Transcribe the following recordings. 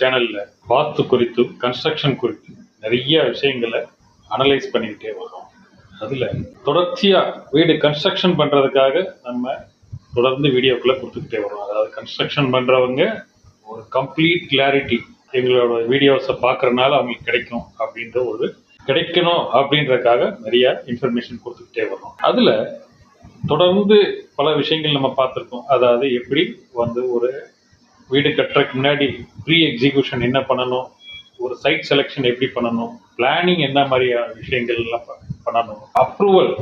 சேனல்ல வாஸ்து குறித்தும் கன்ஸ்ட்ரக்ஷன் குறித்தும் நிறைய விஷயங்களை அனலைஸ் பண்ணிக்கிட்டே வரோம். அதுல தொடர்ச்சியா வீடு கன்ஸ்ட்ரக்ஷன் பண்றதுக்காக நம்ம தொடர்ந்து வீடியோக்குள்ள கொடுத்துக்கிட்டே வரோம். அதாவது கன்ஸ்ட்ரக்ஷன் பண்றவங்க ஒரு கம்ப்ளீட் கிளாரிட்டி எங்களோட வீடியோஸை பார்க்கறதுனால அவங்களுக்கு கிடைக்கணும் அப்படின்றதுக்காக நிறைய இன்ஃபர்மேஷன் கொடுத்துக்கிட்டே வரோம். அதுல தொடர்ந்து பல விஷயங்கள் நம்ம பார்த்துருக்கோம். அதாவது எப்படி ஒரு வீடு கட்டுறதுக்கு முன்னாடி ப்ரீ எக்ஸிக்யூஷன் என்ன பண்ணணும், ஒரு சைட் செலெக்ஷன் எப்படி பண்ணணும், பிளானிங் என்ன மாதிரியான விஷயங்கள் எல்லாம் பண்ணணும், அப்ரூவல்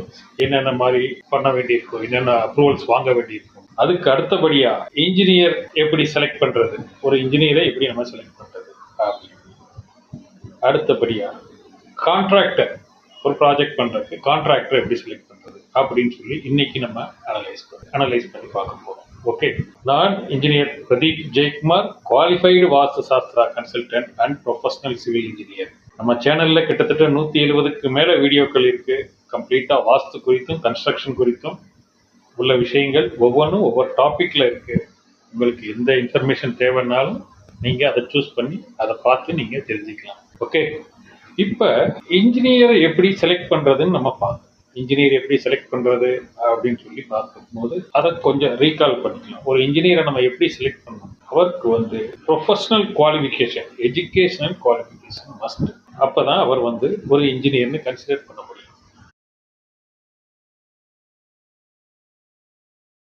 என்னென்ன மாதிரி பண்ண வேண்டியிருக்கும், என்னென்ன அப்ரூவல்ஸ் வாங்க வேண்டியிருக்கும், அதுக்கு அடுத்தபடியா இன்ஜினியர் எப்படி செலக்ட் பண்றது, ஒரு இன்ஜினியரை எப்படி நம்ம செலக்ட் பண்றது அப்படின்னு, அடுத்தபடியா கான்ட்ராக்டர் ஒரு ப்ராஜெக்ட் பண்றதுக்கு கான்ட்ராக்டர் எப்படி செலக்ட் பண்றது அப்படின்னு சொல்லி இன்னைக்கு நம்ம அனலைஸ் பண்ணி பார்க்க போறோம். ஓகே, நான் engineer Pradeep Jayakumar, qualified vastu shastra consultant and professional civil engineer. நம்ம சேனல்ல கிட்டத்தட்ட 170க்கு மேல வீடியோக்கள் இருக்கு. கம்ப்ளீட்டா வாஸ்து குறித்தும் கன்ஸ்ட்ரக்ஷன் குறித்தும் உள்ள விஷயங்கள் ஒவ்வொன்றும் ஒவ்வொரு டாபிக்ல இருக்கு. உங்களுக்கு எந்த இன்ஃபர்மேஷன் தேவைன்னாலும் நீங்க அதை சூஸ் பண்ணி அதை பார்த்து நீங்க தெரிஞ்சுக்கலாம். ஓகே, இப்ப இன்ஜினியரை எப்படி செலக்ட் பண்றதுன்னு நம்ம பார்க்கணும். இன்ஜினியர் எப்படி செலக்ட் பண்றது அப்படின்னு சொல்லி பார்க்கும்போது அதை கொஞ்சம் ரீகால் பண்ணிக்கலாம். ஒரு இன்ஜினியரை நம்ம எப்படி செலக்ட் பண்ணணும், அவருக்கு professional qualification, educational qualification must. அப்பதான் அவர் ஒரு இன்ஜினியர்னு கன்சிடர் பண்ண முடியும்.